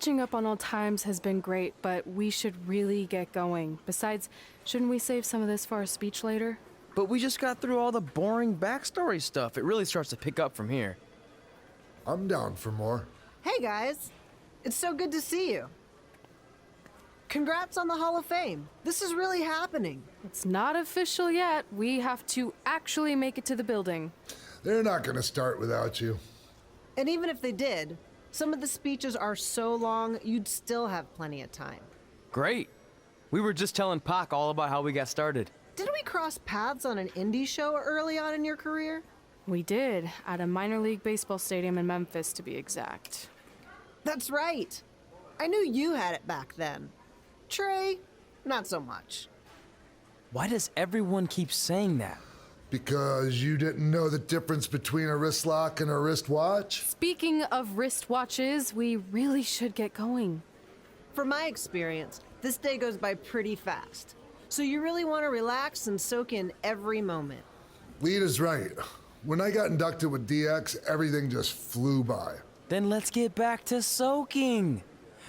Catching up on old times has been great, but we should really get going. Besides, shouldn't we save some of this for our speech later? But we just got through all the boring backstory stuff. It really starts to pick up from here. I'm down for more. Hey guys, it's so good to see you. Congrats on the Hall of Fame. This is really happening. It's not official yet. We have to actually make it to the building. They're not gonna start without you. And even if they did, some of the speeches are so long, you'd still have plenty of time. Great. We were just telling Pac all about how we got started. Didn't we cross paths on an indie show early on in your career? We did, at a minor league baseball stadium in Memphis, to be exact. That's right. I knew you had it back then. Trey, not so much. Why does everyone keep saying that? Because you didn't know the difference between a wrist lock and a wristwatch? Speaking of wristwatches, we really should get going. From my experience, this day goes by pretty fast. So you really want to relax and soak in every moment. Lita's right. When I got inducted with DX, everything just flew by. Then let's get back to soaking.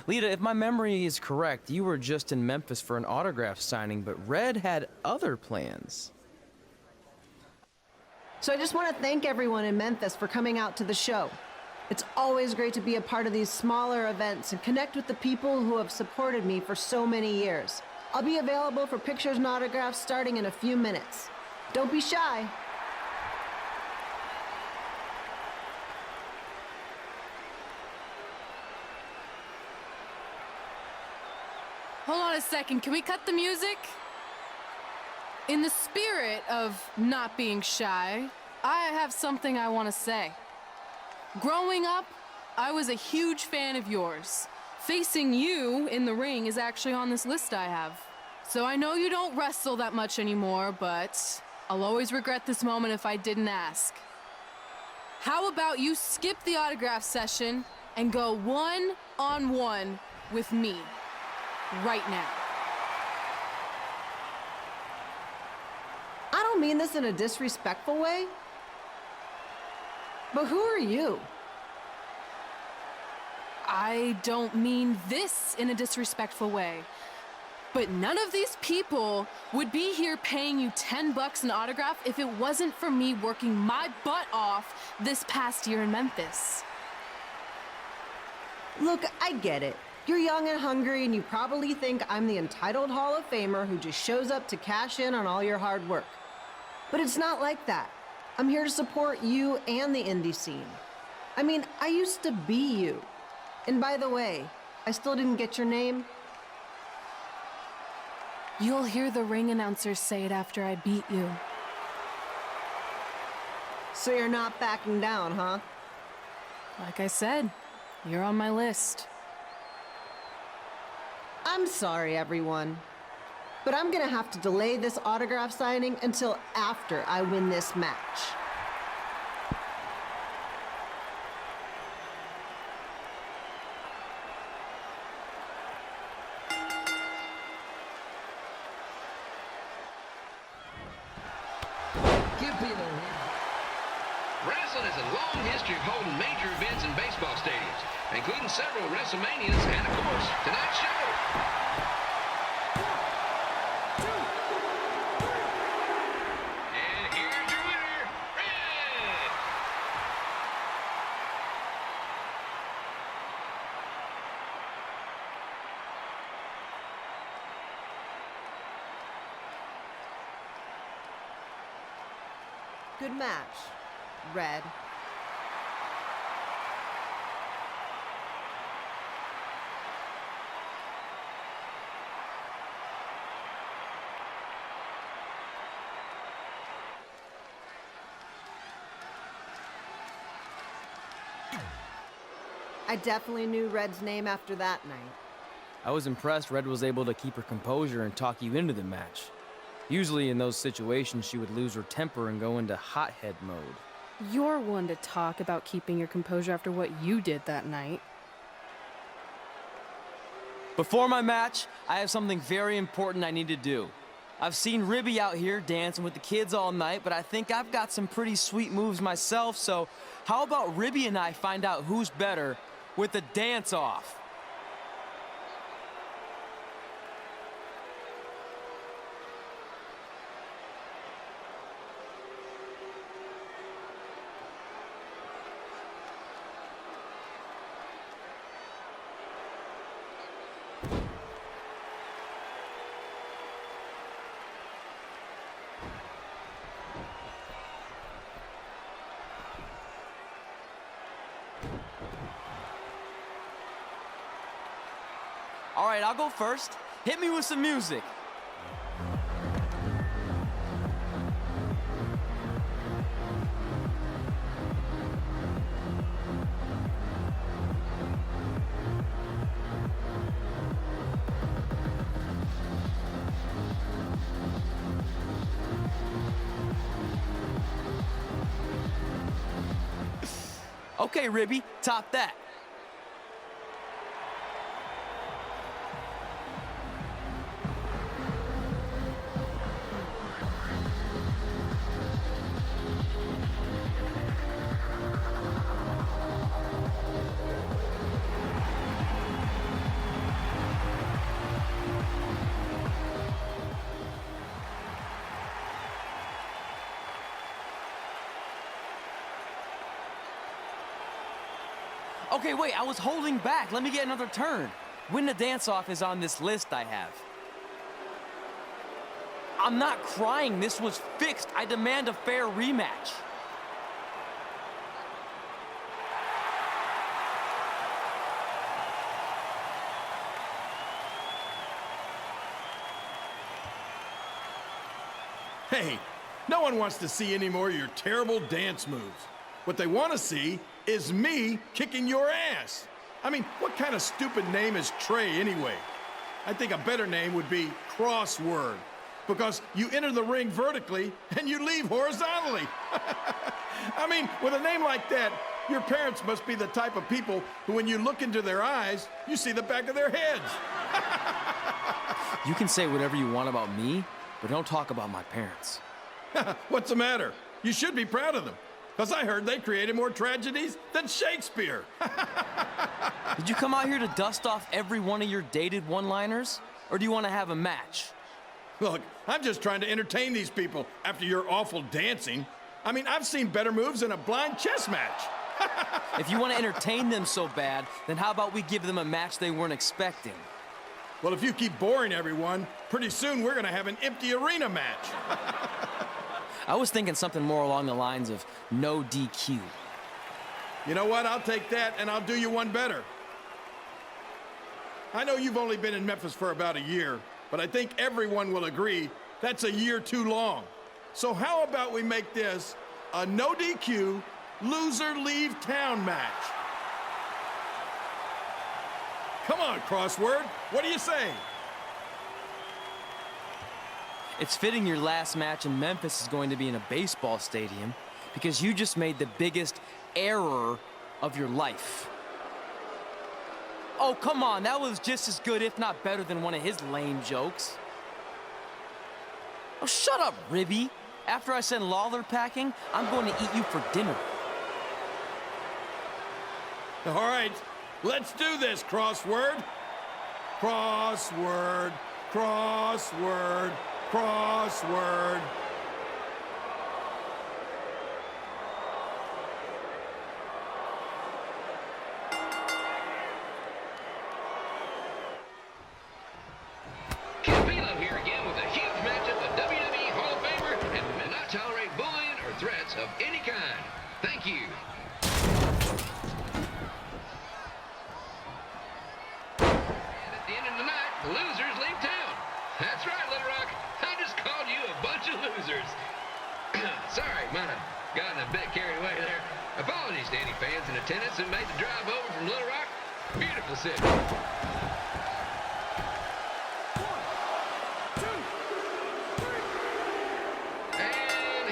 Lita, if my memory is correct, you were just in Memphis for an autograph signing, but Red had other plans. So I just want to thank everyone in Memphis for coming out to the show. It's always great to be a part of these smaller events and connect with the people who have supported me for so many years. I'll be available for pictures and autographs starting in a few minutes. Don't be shy. Hold on a second, can we cut the music? In the spirit of not being shy, I have something I want to say. Growing up, I was a huge fan of yours. Facing you in the ring is actually on this list I have. So I know you don't wrestle that much anymore, but I'll always regret this moment if I didn't ask. How about you skip the autograph session and go one-on-one with me right now? I don't mean this in a disrespectful way, but who are you? I don't mean this in a disrespectful way, but none of these people would be here paying you $10 an autograph if it wasn't for me working my butt off this past year in Memphis. Look, I get it. You're young and hungry, and you probably think I'm the entitled Hall of Famer who just shows up to cash in on all your hard work. But it's not like that. I'm here to support you and the indie scene. I mean, I used to be you. And by the way, I still didn't get your name. You'll hear the ring announcers say it after I beat you. So you're not backing down, huh? Like I said, you're on my list. I'm sorry, everyone. But I'm gonna have to delay this autograph signing until after I win this match. Wrestling has a long history of holding major events in baseball stadiums, including several WrestleManias and, of course, tonight's show. And here's your winner, Red! Good match, Red. I definitely knew Red's name after that night. I was impressed Red was able to keep her composure and talk you into the match. Usually in those situations, she would lose her temper and go into hothead mode. You're one to talk about keeping your composure after what you did that night. Before my match, I have something very important I need to do. I've seen Ribby out here dancing with the kids all night, but I think I've got some pretty sweet moves myself, so how about Ribby and I find out who's better with the dance-off? All right, I'll go first. Hit me with some music. Okay, Ribby, top that. Okay, wait, I was holding back. Let me get another turn. Win the dance-off is on this list I have. I'm not crying. This was fixed. I demand a fair rematch. Hey, no one wants to see any more of your terrible dance moves. What they want to see is me kicking your ass. I mean, what kind of stupid name is Trey anyway? I think a better name would be Crossword, because you enter the ring vertically and you leave horizontally. I mean, with a name like that, your parents must be the type of people who, when you look into their eyes, you see the back of their heads. You can say whatever you want about me, but don't talk about my parents. What's the matter? You should be proud of them, because I heard they created more tragedies than Shakespeare. Did you come out here to dust off every one of your dated one-liners? Or do you want to have a match? Look, I'm just trying to entertain these people after your awful dancing. I mean, I've seen better moves in a blind chess match. If you want to entertain them so bad, then how about we give them a match they weren't expecting? Well, if you keep boring everyone, pretty soon we're going to have an empty arena match. I was thinking something more along the lines of no DQ. You know what? I'll take that, and I'll do you one better. I know you've only been in Memphis for about a year, but I think everyone will agree that's a year too long. So how about we make this a no DQ, loser leave town match? Come on, Crossword. What do you say? It's fitting your last match in Memphis is going to be in a baseball stadium because you just made the biggest error of your life. Oh, come on, that was just as good, if not better, than one of his lame jokes. Oh, shut up, Ribby. After I send Lawler packing, I'm going to eat you for dinner. All right, let's do this, Crossword. Crossword, crossword, crossword. Campillo here again with a huge matchup with WWE Hall of Famer and will not tolerate bullying or threats of any kind. Thank you. And at the end of the night, the losers leave town. That's right, Little Rock. I just called you a bunch of losers. Sorry, might have gotten a bit carried away there. Apologies to any fans in attendance who made the drive over from Little Rock. Beautiful city. And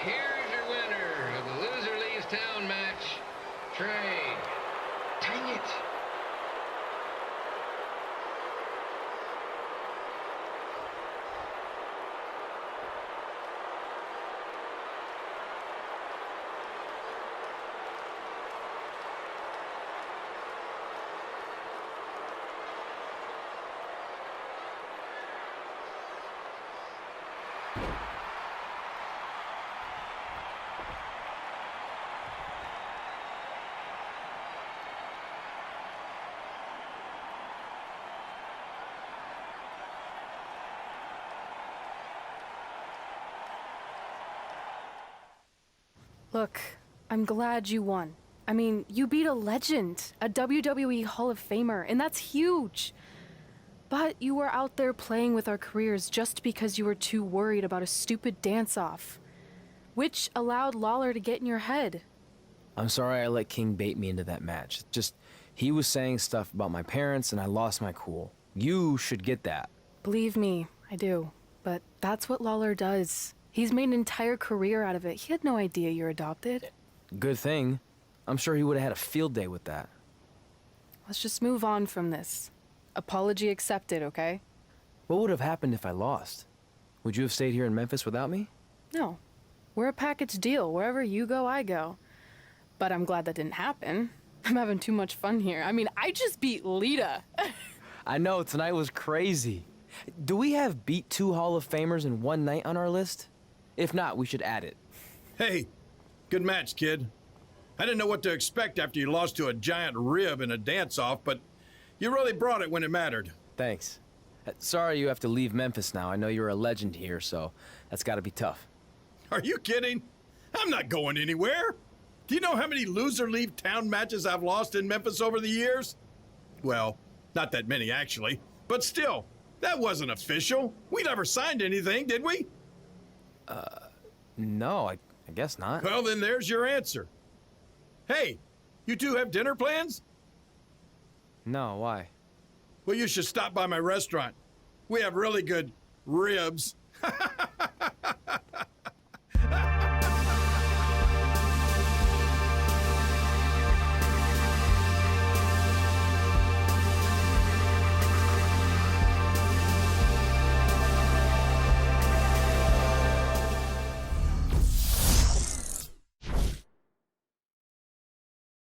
here's your winner of the Loser Leaves Town match, Trey. Dang it. Look, I'm glad you won. I mean, you beat a legend, a WWE Hall of Famer, and that's huge. But you were out there playing with our careers just because you were too worried about a stupid dance-off, which allowed Lawler to get in your head. I'm sorry I let King bait me into that match. Just, he was saying stuff about my parents and I lost my cool. You should get that. Believe me, I do. But that's what Lawler does. He's made an entire career out of it. He had no idea you're adopted. Good thing. I'm sure he would have had a field day with that. Let's just move on from this. Apology accepted, okay? What would have happened if I lost? Would you have stayed here in Memphis without me? No. We're a package deal. Wherever you go, I go. But I'm glad that didn't happen. I'm having too much fun here. I mean, I just beat Lita. I know, tonight was crazy. Do we have beat 2 Hall of Famers in one night on our list? If not, we should add it. Hey, good match, kid. I didn't know what to expect after you lost to a giant rib in a dance-off, but you really brought it when it mattered. Thanks. Sorry you have to leave Memphis now. I know you're a legend here, so that's gotta be tough. Are you kidding? I'm not going anywhere. Do you know how many loser leave town matches I've lost in Memphis over the years? Well, not that many actually, but still, that wasn't official. We never signed anything, did we? No, I guess not. Well, then there's your answer. Hey, you two have dinner plans? No, why? Well, you should stop by my restaurant. We have really good ribs.